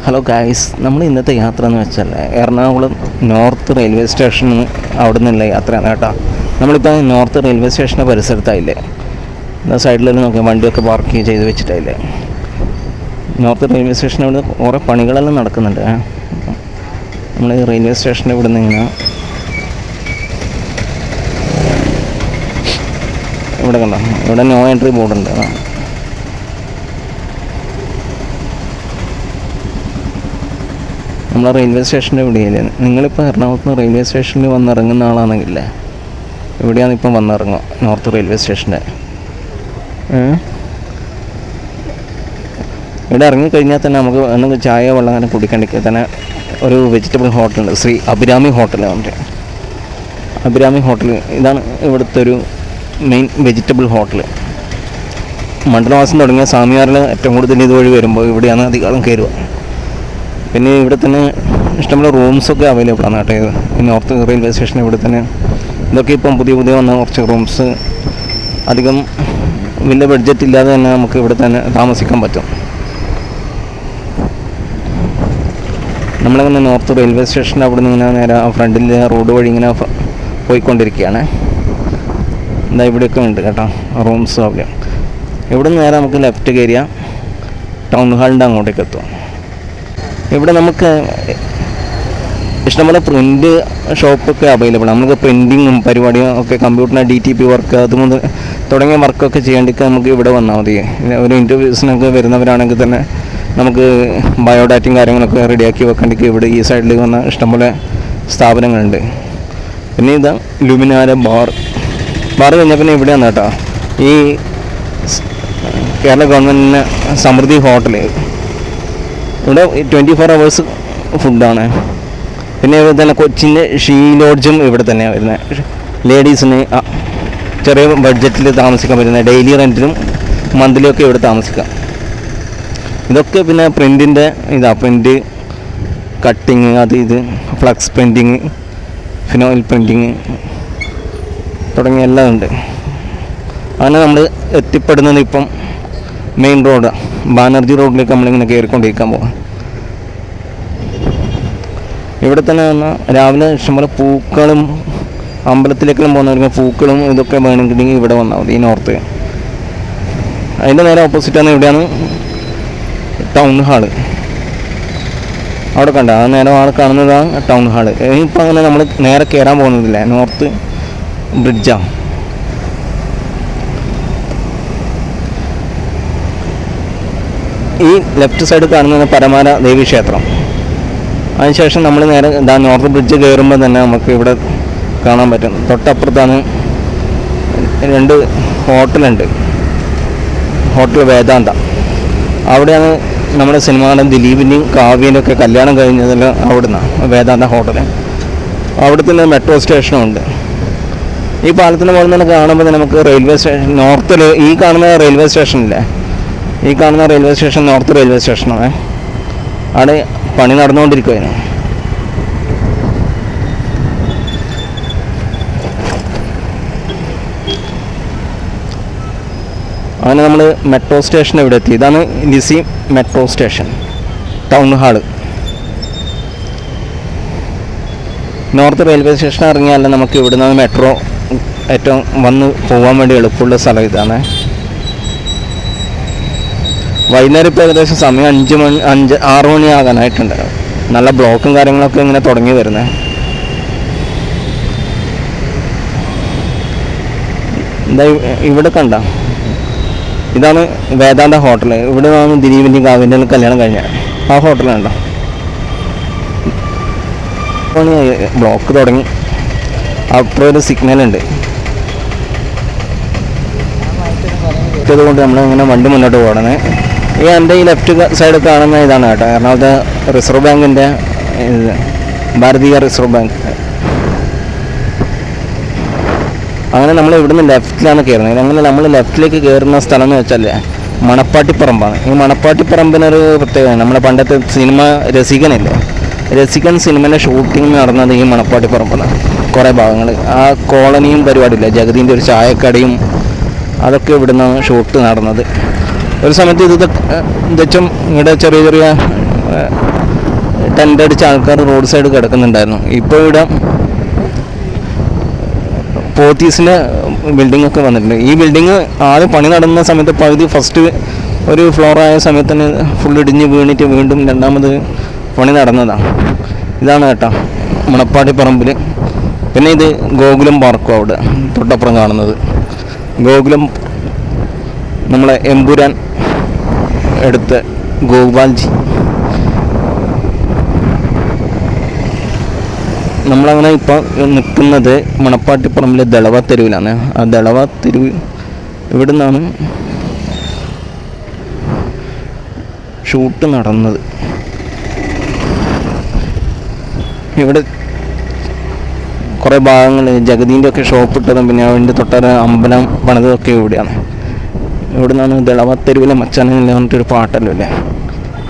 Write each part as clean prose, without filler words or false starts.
Hello guys, നമ്മൾ ഇന്നത്തെ യാത്ര എന്ന് വെച്ചാൽ എറണാകുളം നോർത്ത് റെയിൽവേ സ്റ്റേഷനിൽ അവിടെ നിന്നുള്ള യാത്രയാണ് കേട്ടോ. നമ്മളിപ്പോൾ നോർത്ത് റെയിൽവേ സ്റ്റേഷൻ്റെ പരിസരത്തായില്ലേ, സൈഡിലെല്ലാം നോക്കിയാൽ വണ്ടിയൊക്കെ പാർക്ക് ചെയ്ത് വെച്ചിട്ടായില്ലേ. നോർത്ത് റെയിൽവേ സ്റ്റേഷനിൽ ഇവിടെ കുറേ പണികളെല്ലാം നടക്കുന്നുണ്ട്. നമ്മൾ റെയിൽവേ സ്റ്റേഷൻ്റെ ഇവിടെ നിന്ന് ഇങ്ങനെ ഇവിടെ കണ്ടോ, ഇവിടെ നോ എൻട്രി ബോർഡുണ്ട്. നമ്മളെ റെയിൽവേ സ്റ്റേഷൻ്റെ ഇവിടെയല്ലേ. നിങ്ങളിപ്പോൾ എറണാകുളത്ത് നിന്ന് റെയിൽവേ സ്റ്റേഷനിൽ വന്നിറങ്ങുന്ന ആളാണെങ്കിലേ ഇവിടെയാണ് ഇപ്പം വന്നിറങ്ങുക, നോർത്ത് റെയിൽവേ സ്റ്റേഷൻ്റെ. ഇവിടെ ഇറങ്ങിക്കഴിഞ്ഞാൽ തന്നെ നമുക്ക് ഒന്ന് ചായ വെള്ളം അങ്ങനെ കുടിക്കണ്ടെങ്കിൽ തന്നെ ഒരു വെജിറ്റബിൾ ഹോട്ടലുണ്ട്, ശ്രീ അഭിരാമി ഹോട്ടൽ പറഞ്ഞിട്ട്. അഭിരാമി ഹോട്ടൽ ഇതാണ് ഇവിടുത്തെ ഒരു മെയിൻ വെജിറ്റബിൾ ഹോട്ടൽ. മണ്ഡലവാസം തുടങ്ങിയ സ്വാമിയാറിൽ ഏറ്റവും കൂടുതൽ ഇതുവഴി വരുമ്പോൾ ഇവിടെയാണ് അധികം കയറുക. പിന്നെ ഇവിടെ തന്നെ ഇഷ്ടംപോലെ റൂംസൊക്കെ അവൈലബിൾ ആണ് കേട്ടോ. ഈ നോർത്ത് റെയിൽവേ സ്റ്റേഷൻ ഇവിടെ തന്നെ ഇതൊക്കെ ഇപ്പം പുതിയ വന്ന കുറച്ച് റൂംസ്, അധികം വലിയ ബഡ്ജറ്റ് ഇല്ലാതെ തന്നെ നമുക്ക് ഇവിടെ തന്നെ താമസിക്കാൻ പറ്റും. നമ്മളിങ്ങനെ നോർത്ത് റെയിൽവേ സ്റ്റേഷൻ്റെ അവിടെ നിന്ന് ഇങ്ങനെ നേരെ ആ ഫ്രണ്ടിൽ റോഡ് വഴി ഇങ്ങനെ പോയിക്കൊണ്ടിരിക്കുകയാണ്. എന്താ ഇവിടെയൊക്കെ ഉണ്ട് കേട്ടോ റൂംസ് അവിടെ. ഇവിടെ നിന്ന് നേരെ നമുക്ക് ലെഫ്റ്റ് കയറിയ ടൗൺ ഹാളിൻ്റെ അങ്ങോട്ടേക്ക് എത്തും. ഇവിടെ നമുക്ക് ഇഷ്ടംപോലെ പ്രിൻ്റ് ഷോപ്പൊക്കെ അവൈലബിൾ ആണ്. നമുക്ക് പ്രിൻറ്റിങ്ങും പരിപാടിയും ഒക്കെ, കമ്പ്യൂട്ടറിന് DTP വർക്ക് അതുമുതൽ തുടങ്ങിയ വർക്കൊക്കെ ചെയ്യേണ്ടിക്ക് നമുക്ക് ഇവിടെ വന്നാൽ മതി. ഒരു ഇൻ്റർവ്യൂസിനൊക്കെ വരുന്നവരാണെങ്കിൽ തന്നെ നമുക്ക് ബയോഡാറ്റയും കാര്യങ്ങളൊക്കെ റെഡിയാക്കി വെക്കേണ്ടിക്ക് ഇവിടെ ഈ സൈഡിൽ വന്ന ഇഷ്ടംപോലെ സ്ഥാപനങ്ങളുണ്ട്. പിന്നെ ഇതാ ലുമിനാര ബാർ കഴിഞ്ഞാൽ പിന്നെ ഇവിടെയാണ് കേട്ടോ ഈ കേരള ഗവൺമെൻറ്റിന് സമൃദ്ധി ഹോട്ടൽ. ഇവിടെ 24 hours ഫുഡാണ്. പിന്നെ ഇവിടെ തന്നെ കൊച്ചിൻ്റെ ഷീ ലോഡ്ജും ഇവിടെ തന്നെയാണ് വരുന്നത്. ലേഡീസിന് ചെറിയ ബഡ്ജറ്റിൽ താമസിക്കാൻ പറ്റുന്ന, ഡെയിലി റെൻറ്റിനും മന്ത്ലിയൊക്കെ ഇവിടെ താമസിക്കാം. ഇതൊക്കെ പിന്നെ പ്രിൻറ്റിൻ്റെ പ്രിൻറ്റ് കട്ടിങ്, ഇത് ഫ്ലക്സ് പ്രിൻറ്റിങ്, ഫിനോയിൽ പ്രിൻറ്റിങ് തുടങ്ങിയ എല്ലാം ഉണ്ട്. അങ്ങനെ നമ്മൾ എത്തിപ്പെടുന്നത് ഇപ്പം മെയിൻ റോഡ് ബാനർജി റോഡിലേക്ക് നമ്മളിങ്ങനെ കയറിക്കൊണ്ടിരിക്കാൻ പോകാം. ഇവിടെ തന്നെ വന്നാൽ രാവിലെ ഇഷ്ടംപോലെ പൂക്കളും, അമ്പലത്തിലേക്കെല്ലാം പോകുന്നവർക്ക് പൂക്കളും ഇതൊക്കെ വേണമെങ്കിൽ ഇവിടെ വന്നാൽ മതി. ഈ നോർത്ത് അതിൻ്റെ നേരെ ഓപ്പോസിറ്റാണ് ഇവിടെയാണ് ടൗൺ ഹാള്. അവിടെ കണ്ട ആ നേരെ കാണുന്നതാണ് ടൗൺ ഹാള്. ഇനിയിപ്പോൾ അങ്ങനെ നമ്മൾ നേരെ കയറാൻ പോകുന്നതില്ല, നോർത്ത് ബ്രിഡ്ജാണ്. ഈ ലെഫ്റ്റ് സൈഡ് കാണുന്നത് പരമാര ദേവി ക്ഷേത്രം. അതിനുശേഷം നമ്മൾ നേരെ നോർത്ത് ബ്രിഡ്ജ് കയറുമ്പോൾ തന്നെ നമുക്ക് ഇവിടെ കാണാൻ പറ്റും, തൊട്ടപ്പുറത്താണ് 2 ഹോട്ടലുണ്ട്. ഹോട്ടൽ വേദാന്ത, അവിടെയാണ് നമ്മുടെ സിനിമാടൻ ദിലീപിൻ്റെയും കാവ്യൻ്റെ ഒക്കെ കല്യാണം കഴിഞ്ഞതെല്ലാം അവിടുന്ന് വേദാന്ത ഹോട്ടൽ. അവിടെ തന്നെ മെട്രോ സ്റ്റേഷനും ഉണ്ട്. ഈ പാലത്തിന് മുകളിൽ നിന്ന് കാണുമ്പോൾ നമുക്ക് റെയിൽവേ സ്റ്റേഷൻ നോർത്തിൽ ഈ കാണുന്ന റെയിൽവേ സ്റ്റേഷനില്ലേ, ഈ കാണുന്ന റെയിൽവേ സ്റ്റേഷൻ നോർത്ത് റെയിൽവേ സ്റ്റേഷനാണ്. അവിടെ പണി നടന്നുകൊണ്ടിരിക്കുകയായിരുന്നു. അങ്ങനെ നമ്മൾ മെട്രോ സ്റ്റേഷൻ ഇവിടെ എത്തി. ഇതാണ് Lissie metro station, town hall. North railway station ഇറങ്ങിയാൽ നമുക്ക് ഇവിടുന്ന് മെട്രോ ഏറ്റവും വന്ന് പോകാൻ വേണ്ടി എളുപ്പമുള്ള സ്ഥലം ഇതാണ്. വൈകുന്നേരം ഇപ്പോൾ ഏകദേശം സമയം 6 മണി ആകാനായിട്ടുണ്ട്. നല്ല ബ്ലോക്കും കാര്യങ്ങളൊക്കെ ഇങ്ങനെ തുടങ്ങി വരുന്നത്. എന്താ ഇവിടെ കണ്ട, ഇതാണ് വേദാന്ത ഹോട്ടൽ. ഇവിടെ നിന്നാണ് ദിലീപിൻ്റെയും കാവ്യൻ്റെയും കല്യാണം കഴിഞ്ഞ ആ ഹോട്ടലുണ്ടോ. ബ്ലോക്ക് തുടങ്ങി. അപ്പുറം ഒരു സിഗ്നലുണ്ട്, അതുകൊണ്ട് നമ്മളിങ്ങനെ വണ്ടി മുന്നോട്ട് പോകണേ. എൻ്റെ ഈ ലെഫ്റ്റ് സൈഡ് കാണുന്ന ഇതാണ് കേട്ടോ എറണാകുളത്തെ റിസർവ് ബാങ്കിൻ്റെ ഭാരതീയ റിസർവ് ബാങ്ക്. അങ്ങനെ നമ്മൾ ഇവിടുന്ന് ലെഫ്റ്റിലാണ് കയറുന്നത്. അങ്ങനെ നമ്മൾ ലെഫ്റ്റിലേക്ക് കയറുന്ന സ്ഥലം എന്ന് വെച്ചാൽ മണപ്പാട്ടിപ്പറമ്പാണ്. ഈ മണപ്പാട്ടിപ്പറമ്പിനൊരു പ്രത്യേകത, നമ്മുടെ പണ്ടത്തെ സിനിമ രസികനില്ലേ, രസികൻ സിനിമേൻ്റെ ഷൂട്ടിംഗ് നടന്നത് ഈ മണപ്പാട്ടിപ്പറമ്പാണ്. കുറേ ഭാഗങ്ങൾ ആ കോളനിയും പരിപാടിയില്ല, ജഗദീൻ്റെ ഒരു ചായക്കടയും അതൊക്കെ ഇവിടുന്ന് ഷൂട്ട് നടന്നത്. ഒരു സമയത്ത് ഇത് തെച്ചും ഇവിടെ ചെറിയ ചെറിയ ടെൻ്റ് അടിച്ച ആൾക്കാർ റോഡ് സൈഡ് കിടക്കുന്നുണ്ടായിരുന്നു. ഇപ്പോൾ ഇവിടെ പോത്തീസിൻ്റെ ബിൽഡിംഗ് ഒക്കെ വന്നിട്ടുണ്ട്. ഈ ബിൽഡിങ് ആദ്യം പണി നടന്ന സമയത്ത് പകുതി ഫസ്റ്റ് ഒരു ഫ്ലോറായ സമയത്ത് തന്നെ ഫുൾ ഇടിഞ്ഞ് വീണിട്ട് വീണ്ടും രണ്ടാമത് പണി നടന്നതാണ്. ഇതാണ് കേട്ടോ മണപ്പാട്ടിപ്പറമ്പിൽ. പിന്നെ ഇത് ഗോകുലം പാർക്കും അവിടെ തൊട്ടപ്പുറം കാണുന്നത്. ഗോകുലം നമ്മളെ എമ്പുരാൻ എടുത്ത ഗോപാൽജി. നമ്മളങ്ങനെ ഇപ്പോൾ നിൽക്കുന്നത് മണപ്പാട്ടിപ്പറമ്പിലെ ദളവ തെരുവിലാണ്. ആ ദളവ തെരുവ് ഇവിടെ നിന്നാണ് ഷൂട്ട് നടന്നത്. ഇവിടെ കുറേ ഭാഗങ്ങൾ ജഗദീൻ്റെ ഒക്കെ ഷോപ്പ് ഇട്ടതും പിന്നെ അതിൻ്റെ തൊട്ടര അമ്പലം പണിതൊക്കെ ഇവിടെയാണ്. ഇവിടെ നിന്നാണ് ദളവ തെരുവിലെ മച്ചാനെന്ന് പറഞ്ഞിട്ടൊരു പാട്ടല്ലോ അല്ലേ,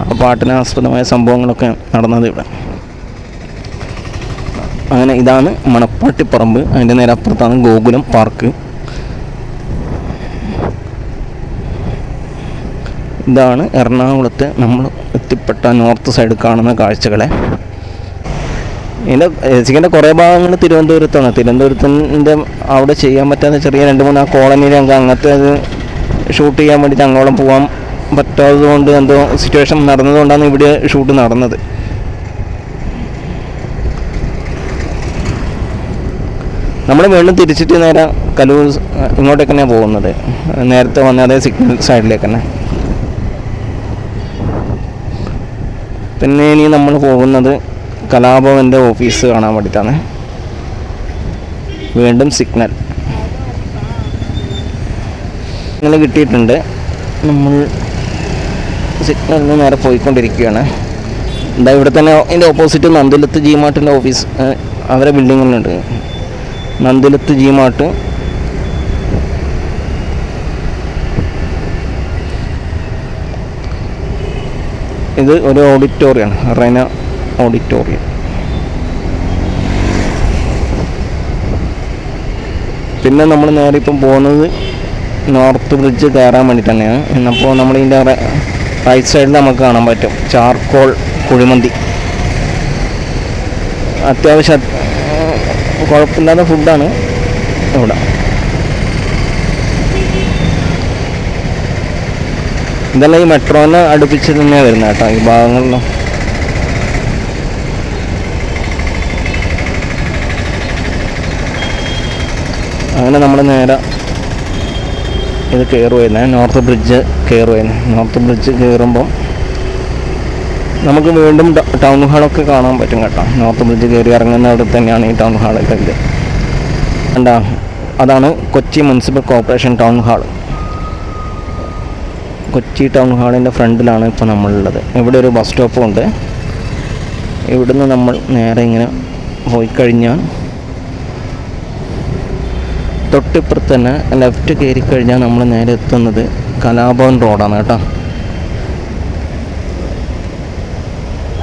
ആ പാട്ടിന് ആസ്പദമായ സംഭവങ്ങളൊക്കെ നടന്നത് ഇവിടെ. അങ്ങനെ ഇതാണ് മണപ്പാട്ടിപ്പറമ്പ്. അതിൻ്റെ നേരെ അപ്പുറത്താണ് ഗോകുലം പാർക്ക്. ഇതാണ് എറണാകുളത്ത് നമ്മൾ എത്തിപ്പെട്ട നോർത്ത് സൈഡ് കാണുന്ന കാഴ്ചകളെ. ഇതിൻ്റെ കുറേ ഭാഗങ്ങൾ തിരുവനന്തപുരത്താണ്. തിരുവനന്തപുരത്തിൻ്റെ അവിടെ ചെയ്യാൻ പറ്റാത്ത ചെറിയ 2-3 ആ കോളനിയിൽ അങ്ങനത്തെ അത് ഷൂട്ട് ചെയ്യാൻ വേണ്ടിയിട്ട് അങ്ങോളം പോകാൻ പറ്റാത്തത് കൊണ്ട് എന്തോ സിറ്റുവേഷൻ നടന്നതുകൊണ്ടാണ് ഇവിടെ ഷൂട്ട് നടന്നത്. നമ്മൾ വീണ്ടും തിരിച്ചിട്ട് നേരെ കലൂർ ഇങ്ങോട്ടേക്ക് തന്നെയാണ് പോകുന്നത്. നേരത്തെ വന്ന അതേ സിഗ്നൽ സൈഡിലേക്ക് തന്നെ. പിന്നെ ഇനി നമ്മൾ പോകുന്നത് കലാഭവൻ്റെ ഓഫീസ് കാണാൻ വേണ്ടിയിട്ടാണ്. വീണ്ടും സിഗ്നൽ കിട്ടിയിട്ടുണ്ട്. നമ്മൾ സിഗ്നലിന് നേരെ പോയിക്കൊണ്ടിരിക്കുകയാണ്. എന്താ ഇവിടെ തന്നെ ഇതിൻ്റെ ഓപ്പോസിറ്റ് നന്ദിലത്ത് ജി മാർട്ടിൻ്റെ ഓഫീസ്, അവരെ ബിൽഡിങ്ങുകളുണ്ട്. നന്ദിലത്ത് ജി മാർട്ട്, ഇത് ഒരു ഓഡിറ്റോറിയമാണ്, റെന ഓഡിറ്റോറിയം. പിന്നെ നമ്മൾ നേരെ ഇപ്പം പോകുന്നത് നോർത്ത് ബ്രിഡ്ജ് കയറാൻ വേണ്ടി തന്നെയാണ്. എന്നപ്പോൾ നമ്മളിതിൻ്റെ റൈറ്റ് സൈഡിൽ നമുക്ക് കാണാൻ പറ്റും ചാർക്കോൾ കുഴിമന്തി. അത്യാവശ്യം കുഴപ്പമില്ലാത്ത ഫുഡാണ് ഇവിടെ. ഇതെല്ലാം ഈ മെട്രോനെ അടുപ്പിച്ച് തന്നെയാണ് വരുന്നത് കേട്ടോ ഈ ഭാഗങ്ങളിലും. അങ്ങനെ നമ്മൾ നേരെ ഇത് കയറുമായിരുന്നേ, നോർത്ത് ബ്രിഡ്ജ് കയറുമായിരുന്നു. നോർത്ത് ബ്രിഡ്ജ് കയറുമ്പം നമുക്ക് വീണ്ടും ടൗൺ ഹാളൊക്കെ കാണാൻ പറ്റും കേട്ടോ. നോർത്ത് ബ്രിഡ്ജ് കയറി ഇറങ്ങുന്ന അവിടെ തന്നെയാണ് ഈ ടൗൺ ഹാളൊക്കെ ഇത്. എന്താ അതാണ് Kochi municipal corporation town hall. Kochi town ഹാളിൻ്റെ ഫ്രണ്ടിലാണ് ഇപ്പോൾ നമ്മളുള്ളത്. ഇവിടെ ഒരു ബസ് സ്റ്റോപ്പും ഉണ്ട്. ഇവിടുന്ന് നമ്മൾ നേരെ ഇങ്ങനെ പോയി കഴിഞ്ഞാൽ തൊട്ടിപ്പുറത്ത് തന്നെ ലെഫ്റ്റ് കയറി കഴിഞ്ഞാൽ നമ്മൾ നേരെ എത്തുന്നത് കലാഭവൻ റോഡാണ് കേട്ടോ.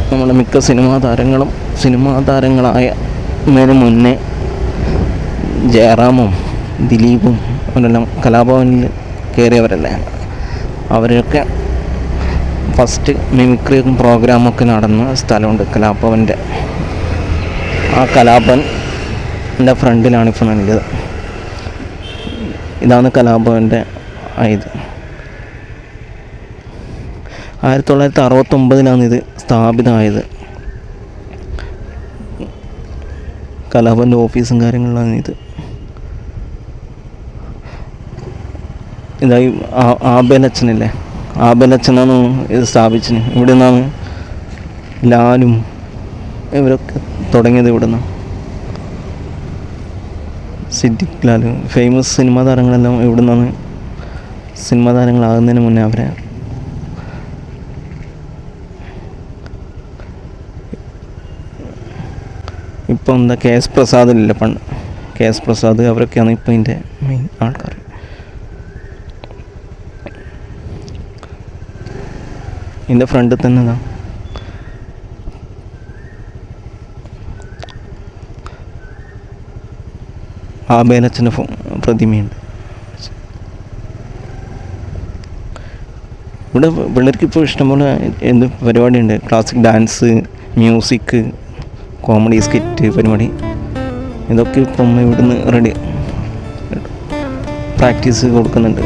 നമ്മുടെ മിക്ക സിനിമാ താരങ്ങളായ മുന്നേ ജയറാമും ദിലീപും അവരെല്ലാം കലാഭവനിൽ കയറിയവരല്ലേ. അവരൊക്കെ ഫസ്റ്റ് മിമിക്രിയും പ്രോഗ്രാമൊക്കെ നടന്ന സ്ഥലമുണ്ട് കലാഭവൻ്റെ. ആ കലാഭവൻ്റെ ഫ്രണ്ടിലാണ് ഇപ്പോൾ നല്ലത്. ഇതാണ് കലാഭവൻ്റെ ഇത്. 1969 ഇത് സ്ഥാപിതമായത്. കലാഭവൻ്റെ ഓഫീസും കാര്യങ്ങളിലാണ് ഇത്. ഇതായി ആബേലച്ചനില്ലേ, ആബേലച്ചനാണ് ഇത് സ്ഥാപിച്ചത്. ഇവിടെ നിന്നാണ് ലാലും ഇവരൊക്കെ തുടങ്ങിയത്. ഇവിടെ നിന്നാണ് സിദ്ദിഖ് ലാൽ, ഫേമസ് സിനിമാ താരങ്ങളെല്ലാം ഇവിടെ നിന്നാണ് സിനിമാ താരങ്ങളാകുന്നതിന് മുന്നേ അവരെ ഇപ്പം എന്താ KS പ്രസാദില്ല, പണ്ട് KS പ്രസാദ് അവരൊക്കെയാണ് ഇപ്പം ഇതിൻ്റെ മെയിൻ ആൾക്കാർ. ഇതിൻ്റെ ഫ്രണ്ടിൽ തന്നെ ഇതാ ആബേലച്ചൻ്റെ പ്രതിമയുണ്ട്. ഇവിടെ പിള്ളേർക്ക് ഇപ്പോൾ ഇഷ്ടംപോലെ എന്ത് പരിപാടിയുണ്ട്. Classic dance, music, comedy skit പരിപാടി, ഇതൊക്കെ ഇപ്പം ഇവിടുന്ന് റെഡി പ്രാക്ടീസ് കൊടുക്കുന്നുണ്ട്.